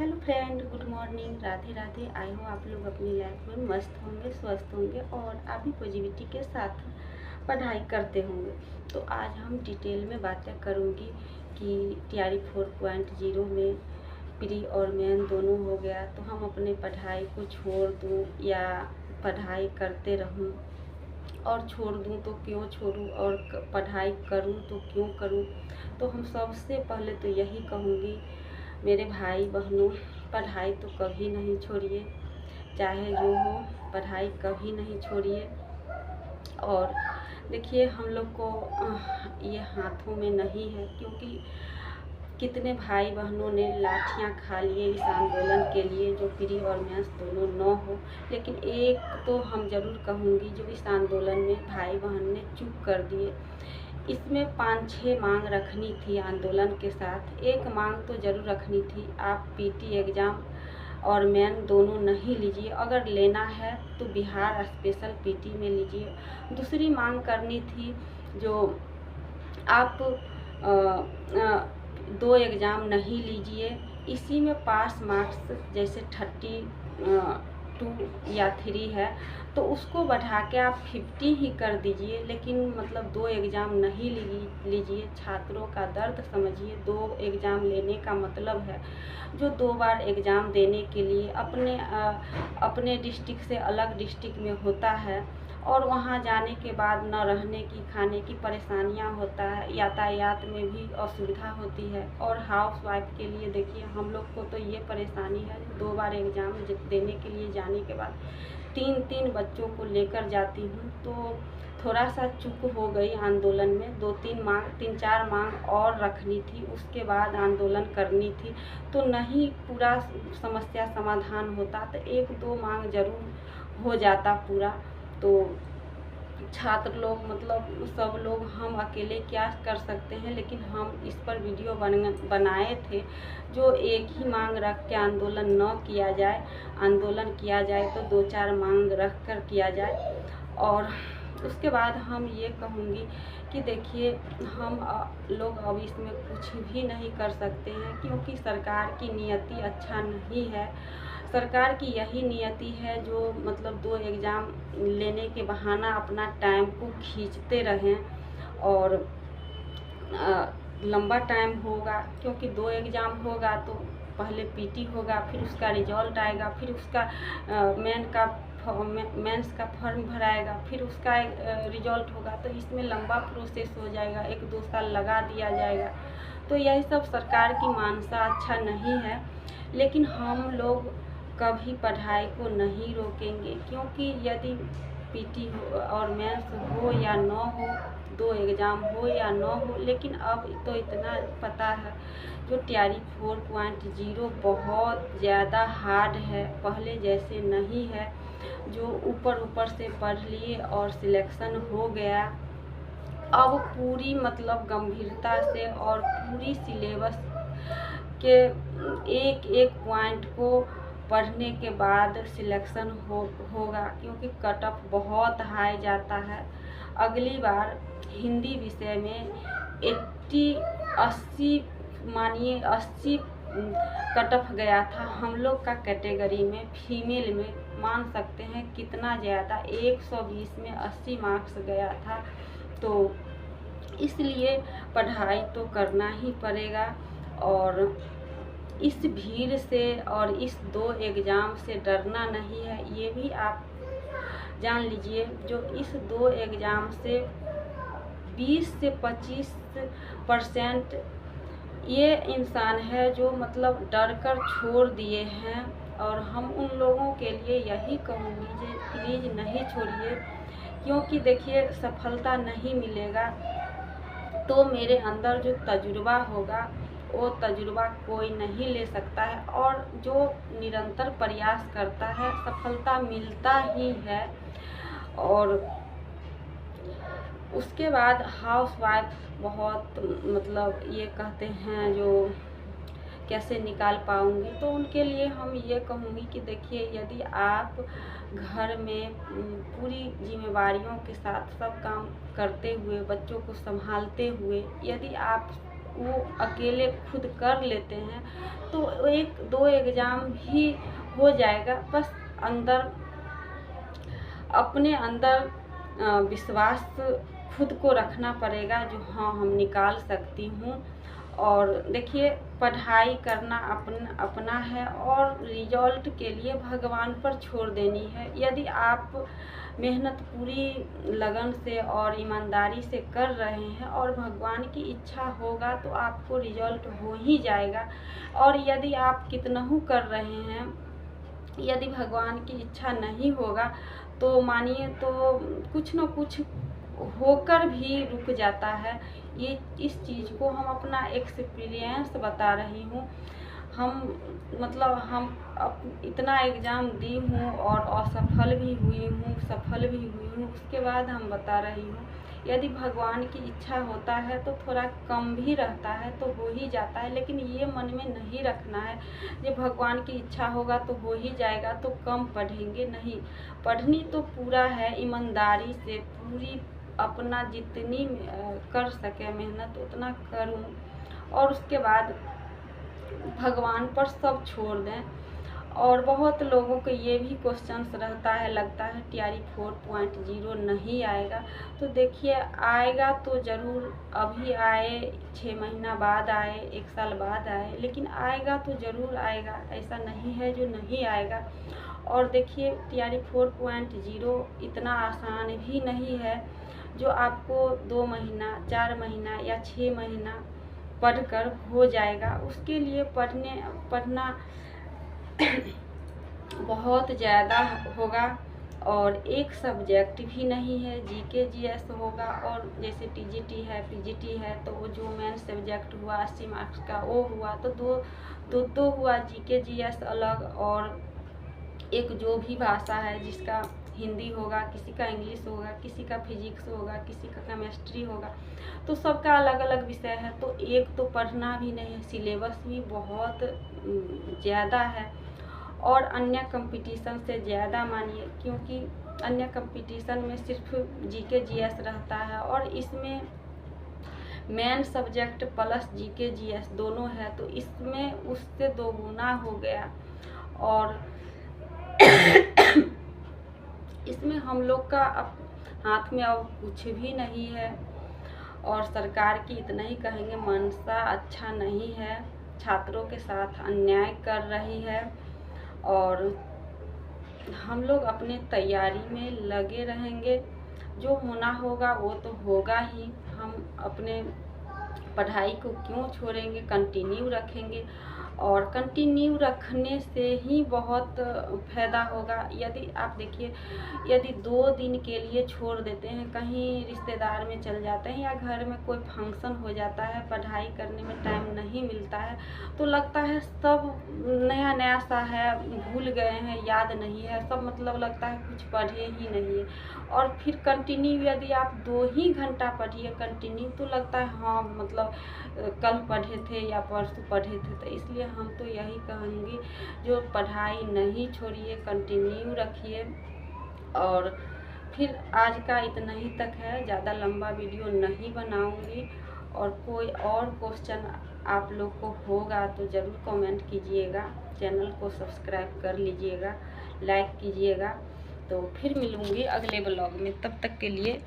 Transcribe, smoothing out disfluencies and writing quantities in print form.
Hello friend, good morning, Radhe Radhe. आई हो आप लोग अपनी लाइफ में मस्त होंगे, स्वस्थ होंगे और आप भी पॉजिटिविटी के साथ पढ़ाई करते होंगे। तो आज हम डिटेल में बातें करूँगी कि टीआरई 4.0 में प्री और मेन दोनों हो गया तो हम अपने पढ़ाई को छोड़ दूँ या पढ़ाई करते रहूँ, और छोड़ दूँ तो क्यों छोड़ूँ, और पढ़ाई करूँ तो क्यों करूँ। तो हम सबसे पहले तो यही कहूँगी, मेरे भाई बहनों, पढ़ाई तो कभी नहीं छोड़िए, चाहे जो हो पढ़ाई कभी नहीं छोड़िए। और देखिए, हम लोग को ये हाथों में नहीं है, क्योंकि कितने भाई बहनों ने लाठियां खा लिए इस आंदोलन के लिए जो प्री और मेंस दोनों न हो। लेकिन एक तो हम ज़रूर कहूँगी, जो इस आंदोलन में भाई बहन ने चूक कर दिए, इसमें 5-6 मांग रखनी थी। आंदोलन के साथ एक मांग तो ज़रूर रखनी थी, आप पीटी एग्ज़ाम और मेन दोनों नहीं लीजिए, अगर लेना है तो बिहार स्पेशल पीटी में लीजिए। दूसरी मांग करनी थी, जो आप 2 एग्ज़ाम नहीं लीजिए, इसी में पास मार्क्स जैसे 32 या 3 है तो उसको बढ़ा के आप 50 ही कर दीजिए। लेकिन मतलब 2 एग्ज़ाम नहीं लीजिए। छात्रों का दर्द समझिए। 2 एग्ज़ाम लेने का मतलब है, जो 2 बार एग्ज़ाम देने के लिए अपने डिस्ट्रिक्ट से अलग डिस्ट्रिक्ट में होता है, और वहाँ जाने के बाद न रहने की, खाने की परेशानियाँ होता है, यातायात में भी असुविधा होती है। और हाउस वाइफ के लिए देखिए, हम लोग को तो ये परेशानी है, 2 बार एग्ज़ाम देने के लिए जाने के बाद 3-3 बच्चों को लेकर जाती हूँ, तो थोड़ा सा चूक हो गई आंदोलन में। 3-4 मांग और रखनी थी, उसके बाद आंदोलन करनी थी, तो नहीं पूरा समस्या समाधान होता, तो 1-2 मांग ज़रूर हो जाता पूरा। तो छात्र लोग, मतलब सब लोग, हम अकेले क्या कर सकते हैं। लेकिन हम इस पर वीडियो बनाए थे, जो एक ही मांग रख के आंदोलन न किया जाए, आंदोलन किया जाए तो 2-4 मांग रख कर किया जाए। और उसके बाद हम ये कहूँगी कि देखिए, हम लोग अब इसमें कुछ भी नहीं कर सकते हैं, क्योंकि सरकार की नियति अच्छा नहीं है। सरकार की यही नियति है, जो मतलब 2 एग्ज़ाम लेने के बहाना अपना टाइम को खींचते रहें। और लंबा टाइम होगा, क्योंकि 2 एग्ज़ाम होगा तो पहले पीटी होगा, फिर उसका रिजल्ट आएगा, फिर उसका मेंस का फॉर्म भराएगा, फिर उसका रिजल्ट होगा, तो इसमें लंबा प्रोसेस हो जाएगा, 1-2 साल लगा दिया जाएगा। तो यही सब सरकार की मानसा अच्छा नहीं है। लेकिन हम लोग कभी पढ़ाई को नहीं रोकेंगे, क्योंकि यदि पीटी हो और मेंस हो या न हो, 2 एग्ज़ाम हो या न हो, लेकिन अब तो इतना पता है, जो टीआरई 4.0 बहुत ज़्यादा हार्ड है, पहले जैसे नहीं है, जो ऊपर से पढ़ लिए और सिलेक्शन हो गया। अब पूरी मतलब गंभीरता से और पूरी सिलेबस के एक पॉइंट को पढ़ने के बाद सिलेक्शन होगा, क्योंकि कट ऑफ बहुत हाई जाता है। अगली बार हिंदी विषय में 80 मानिए 80 कट ऑफ गया था हम लोग का कैटेगरी में। फीमेल में मान सकते हैं कितना ज़्यादा, 120 में 80 मार्क्स गया था। तो इसलिए पढ़ाई तो करना ही पड़ेगा। और इस भीड़ से और इस 2 एग्ज़ाम से डरना नहीं है, ये भी आप जान लीजिए। जो इस 2 एग्ज़ाम से 20 से 25% ये इंसान है जो मतलब डर कर छोड़ दिए हैं। और हम उन लोगों के लिए यही कहूँगी कि प्लीज़ नहीं छोड़िए, क्योंकि देखिए, सफलता नहीं मिलेगा तो मेरे अंदर जो तजुर्बा होगा, वो तजुर्बा कोई नहीं ले सकता है। और जो निरंतर प्रयास करता है, सफलता मिलता ही है। और उसके बाद हाउस वाइफ बहुत मतलब ये कहते हैं, जो कैसे निकाल पाऊँगी, तो उनके लिए हम ये कहूँगी कि देखिए, यदि आप घर में पूरी जिम्मेवारियों के साथ सब काम करते हुए, बच्चों को संभालते हुए, यदि आप वो अकेले खुद कर लेते हैं तो 1-2 एग्ज़ाम भी हो जाएगा। बस अंदर अपने अंदर विश्वास खुद को रखना पड़ेगा जो हाँ हम निकाल सकती हूँ। और देखिए पढ़ाई करना अपना है और रिजल्ट के लिए भगवान पर छोड़ देनी है। यदि आप मेहनत पूरी लगन से और ईमानदारी से कर रहे हैं और भगवान की इच्छा होगा तो आपको रिजल्ट हो ही जाएगा। और यदि आप कितनहू कर रहे हैं, यदि भगवान की इच्छा नहीं होगा तो मानिए तो कुछ न कुछ होकर भी रुक जाता है। ये इस चीज़ को हम अपना एक्सपीरियंस बता रही हूँ। हम मतलब हम इतना एग्ज़ाम दी हूँ और असफल भी हुई हूँ, सफल भी हुई हूँ, उसके बाद हम बता रही हूँ। यदि भगवान की इच्छा होता है तो थोड़ा कम भी रहता है तो हो ही जाता है, लेकिन ये मन में नहीं रखना है कि भगवान की इच्छा होगा तो हो ही जाएगा तो कम पढ़ेंगे नहीं। पढ़नी तो पूरा है, ईमानदारी से पूरी अपना जितनी कर सके मेहनत उतना करूँ और उसके बाद भगवान पर सब छोड़ दें। और बहुत लोगों को ये भी क्वेश्चंस रहता है, लगता है TRE 4.0 नहीं आएगा। तो देखिए आएगा तो ज़रूर, अभी आए, 6 महीना बाद आए, 1 साल बाद आए, लेकिन आएगा तो ज़रूर आएगा, ऐसा नहीं है जो नहीं आएगा। और देखिए TRE 4.0 इतना आसान भी नहीं है जो आपको 2 महीना, 4 महीना या 6 महीना पढ़कर हो जाएगा। उसके लिए पढ़ना बहुत ज़्यादा होगा और एक सब्जेक्ट भी नहीं है, GK GS होगा। और जैसे TGT है, PGT है तो वो जो मेन सब्जेक्ट हुआ 80 मार्क्स का वो हुआ तो दो हुआ, GK GS अलग और एक जो भी भाषा है जिसका हिंदी होगा, किसी का इंग्लिश होगा, किसी का फिजिक्स होगा, किसी का केमिस्ट्री होगा, तो सबका अलग अलग विषय है। तो एक तो पढ़ना भी नहीं है, सिलेबस भी बहुत ज़्यादा है और अन्य कंपटीशन से ज़्यादा मानिए, क्योंकि अन्य कंपटीशन में सिर्फ GK GS रहता है और इसमें main subject plus GK GS दोनों है तो इसमें उससे 2 गुना हो गया। और इसमें हम लोग का हाथ में अब कुछ भी नहीं है और सरकार की इतना ही कहेंगे मंशा अच्छा नहीं है, छात्रों के साथ अन्याय कर रही है। और हम लोग अपने तैयारी में लगे रहेंगे, जो होना होगा वो तो होगा ही। हम अपने पढ़ाई को क्यों छोड़ेंगे, कंटिन्यू रखेंगे और कंटिन्यू रखने से ही बहुत फ़ायदा होगा। यदि आप देखिए, यदि 2 दिन के लिए छोड़ देते हैं, कहीं रिश्तेदार में चल जाते हैं या घर में कोई फंक्शन हो जाता है, पढ़ाई करने में टाइम नहीं मिलता है तो लगता है सब नया नया सा है, भूल गए हैं, याद नहीं है, सब मतलब लगता है कुछ पढ़े ही नहीं है। और फिर कंटिन्यू यदि आप 2 ही घंटा पढ़िए कंटिन्यू तो लगता है हाँ मतलब कल पढ़े थे या परसों पढ़े थे। तो इसलिए हम तो यही कहेंगे जो पढ़ाई नहीं छोड़िए, कंटिन्यू रखिए। और फिर आज का इतना ही तक है, ज़्यादा लंबा वीडियो नहीं बनाऊंगी। और कोई और क्वेश्चन आप लोग को होगा तो ज़रूर कमेंट कीजिएगा, चैनल को सब्सक्राइब कर लीजिएगा, लाइक कीजिएगा। तो फिर मिलूँगी अगले ब्लॉग में, तब तक के लिए